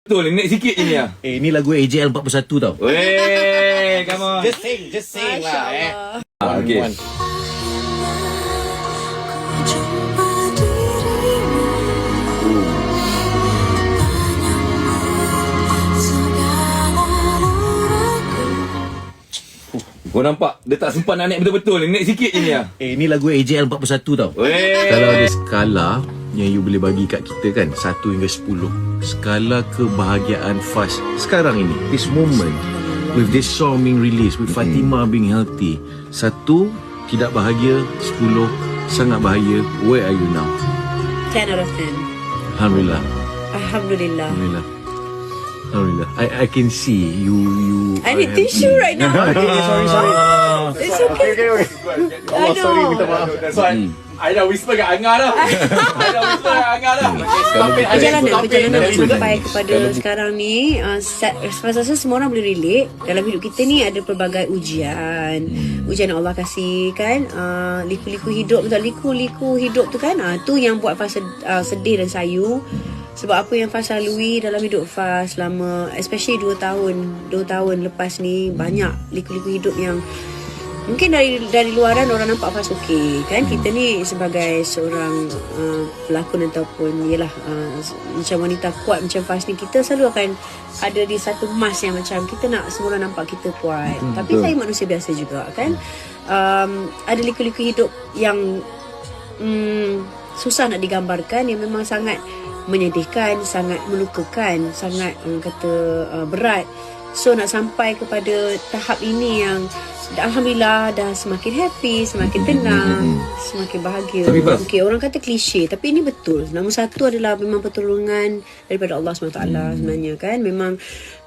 Betul, naik sikit je ni lah. Ni lagu AJL 41 tau. Weh, come on. Just sing lah Okay. Kau nampak? Dia tak sempat nak naik betul-betul. Naik sikit je ni lah. Ni lagu AJL 41 tau. Weh. Kalau ada skala yang you boleh bagi kat kita kan, 1 hingga 10, skala kebahagiaan Faz sekarang ini, this moment, with this song being released, with Fatimah being healthy, 1 tidak bahagia, 10 sangat bahagia, where are you now? 10 out of 10. Alhamdulillah. Alhamdulillah. Alhamdulillah. Alhamdulillah. I can see you I need tissue right now. sorry. It's okay. Allah, sorry, minta maaf. That's why I dah whisper kat Angah dah. Perjalanan sampai kepada sekarang ni, saya rasa semua orang boleh relate. Dalam hidup kita ni ada pelbagai ujian. Ujian yang Allah kasih kan, liku-liku hidup. Betul, liku-liku hidup tu kan, tu yang buat Faz sedih dan sayu. Sebab apa yang Faz lalui dalam hidup Faz selama, especially 2 tahun lepas ni, banyak liku-liku hidup yang mungkin dari luaran orang nampak Faz okey kan. Kita ni sebagai seorang pelakon ataupun macam wanita kuat macam Faz ni, kita selalu akan ada di satu mas yang macam kita nak semua orang nampak kita kuat. Tapi saya manusia biasa juga kan. Ada liku-liku hidup yang susah nak digambarkan, yang memang sangat menyedihkan, sangat melukakan, sangat berat. So nak sampai kepada tahap ini yang alhamdulillah dah semakin happy, semakin tenang, semakin bahagia. Okey, orang kata klise, tapi ini betul. Nombor 1 adalah memang pertolongan daripada Allah SWT sebenarnya kan. Memang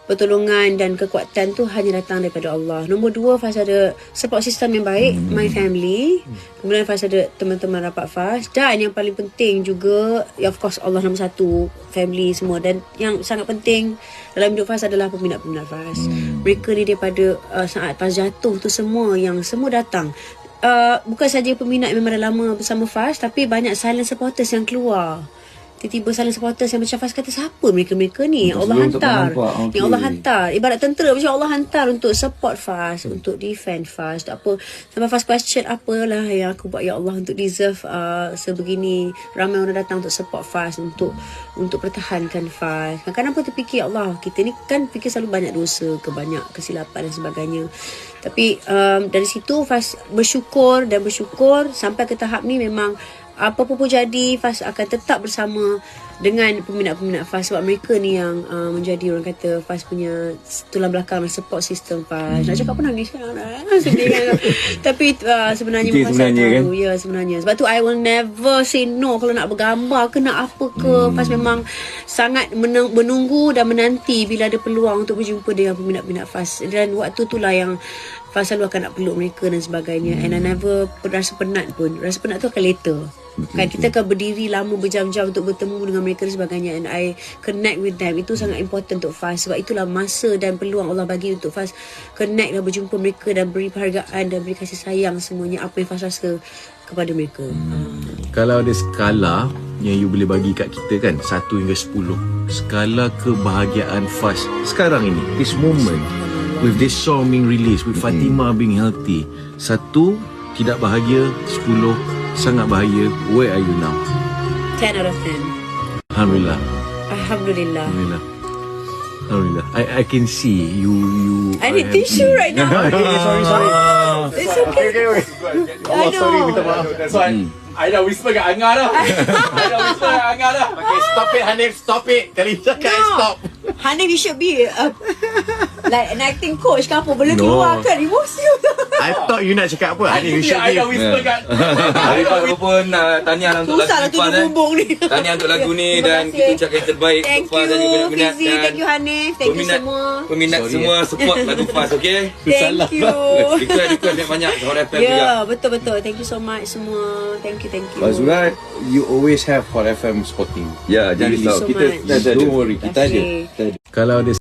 pertolongan dan kekuatan tu hanya datang daripada Allah. Nombor 2, Faz ada support system yang baik, my family. Kemudian Faz ada teman-teman rapat Faz. Dan yang paling penting juga, of course Allah nombor 1, family semua. Dan yang sangat penting dalam hidup Faz adalah peminat-peminat Faz. Mereka ni daripada saat Faz jatuh tu semua datang. Bukan saja peminat yang memang dah lama bersama Faz, tapi banyak silent supporters yang keluar. Tiba-tiba silent supporters yang macam Faz kata, siapa mereka-mereka ni yang Allah hantar? Yang Allah hantar, ibarat tentera macam Allah hantar untuk support Faz, untuk defend Faz. Tak apa, sampai Faz question, apalah yang aku buat ya Allah untuk deserve sebegini ramai orang datang untuk support Faz, untuk pertahankan Faz. Kadang-kadang pun terfikir, Allah, kita ni kan fikir selalu banyak dosa, banyak kesilapan dan sebagainya. Tapi dari situ Faz bersyukur sampai ke tahap ni memang apa-apa pun jadi, Faz akan tetap bersama dengan peminat-peminat Faz. Sebab mereka ni yang menjadi, orang kata, Faz punya tulang belakang, support system Faz. Nak cakap pun nangis kan, sedih kan. Tapi sebenarnya Faz tahu, ya sebenarnya. Sebab tu I will never say no kalau nak bergambar ke nak apa ke. Faz memang sangat menunggu dan menanti bila ada peluang untuk berjumpa dengan peminat-peminat Faz. Dan waktu itulah yang Faz selalu akan nak peluk mereka dan sebagainya. And I never rasa penat pun. Rasa penat tu akan later. Kan kita akan berdiri lama berjam-jam untuk bertemu dengan mereka dan sebagainya. And I connect with them. Itu sangat important untuk Faz. Sebab itulah masa dan peluang Allah bagi untuk Faz connect dan berjumpa mereka dan beri penghargaan dan beri kasih sayang semuanya apa yang Faz rasa kepada mereka. Kalau ada skala yang you boleh bagi kat kita kan, 1 hingga 10, skala kebahagiaan Faz sekarang ini, this moment, with this song being released, with Fatimah being healthy, 1 tidak bahagia, 10 sangat bahagia, where are you now? 10 out of 10. Alhamdulillah. Alhamdulillah. Alhamdulillah. Alhamdulillah. I can see you I need tissue right now. sorry. It's okay. Allah, sorry, minta maaf. That's why I dah whisper kat Angah dah. Okay, stop it Hanif, stop it. Kali cakap stop. Hanif, you should be like an acting coach ke apa, boleh No. keluarkan emosi. I thought you nak cakap apa? Hanif, you should I dah be. whisper kat Hari pun tahniah untuk Susah lah lagu tujuh Faz. bumbung ni. Tahniah untuk lagu ni. Terima Dan kasih. kita ucapkan yang terbaik Thank untuk Faz dan juga you peminat. Fizi, thank you Hanif, thank you semua. Peminat semua support lagu Faz, okay? Thank you. Request banyak Hot FM juga. Ya, betul-betul. Thank you so much semua. Thank you. Fazura, you always have Hot FM supporting. Ya, jangan Thank you risau. so Kita much. Don't worry, kita ada. Okay. Kalau ada